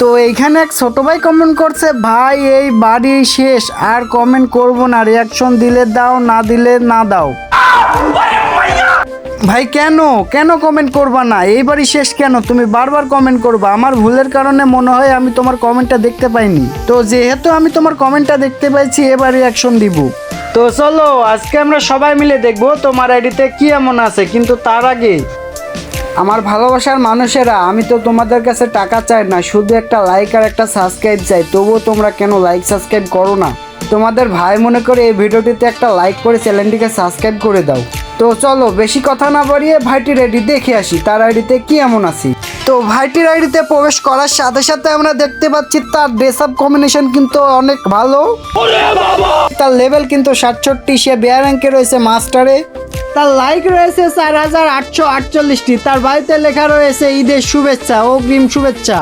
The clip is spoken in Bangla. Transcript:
তো এইখানে এক ছোট ভাই কমেন্ট করছে, ভাই এই বাড়ি শেষ, আর কমেন্ট করব না, রিয়াকশন দিলে দাও, না দিলে না দাও। ভাই কেন কেন কমেন্ট করবা না? এইবারই শেষ কেন? তুমি বারবার কমেন্ট করবা। আমার ভুলের কারণে মনে হয় আমি তোমার কমেন্টটা দেখতে পাইনি। তো যেহেতু আমি তোমার কমেন্টটা দেখতে পাইছি, এবার রিয়াকশন দিব। তো চলো আজকে আমরা সবাই মিলে দেখবো তোমার আইডিতে কি এমন আছে। কিন্তু তার আগে আমার ভালোবাসার মানুষেরা, আমি তো তোমাদের কাছে টাকা চাই না, শুধু একটা লাইক আর একটা সাবস্ক্রাইব চাই। তবুও তোমরা কেন লাইক সাবস্ক্রাইব করো না? তোমাদের ভাই মনে করে এই ভিডিওটিতে একটা লাইক করে চ্যানেলটিকে সাবস্ক্রাইব করে দাও। তো চলো বেশি কথা না বাড়িয়ে ভাইটির আইডি দেখে আসি, তার আইডিতে কি এমন আছে। তো ভাইটির আইডিতে প্রবেশ করার সাথে সাথে আমরা দেখতে পাচ্ছি তার ড্রেস আপ কম্বিনেশন কিন্তু অনেক ভালো। তার লেভেল কিন্তু 67, সে বিয়ার র্যাঙ্কে রয়েছে মাস্টারে। তার লাইক রয়েছে 4848টি। তার বাড়িতে লেখা রয়েছে ঈদের শুভেচ্ছা, অগ্রিম শুভেচ্ছা।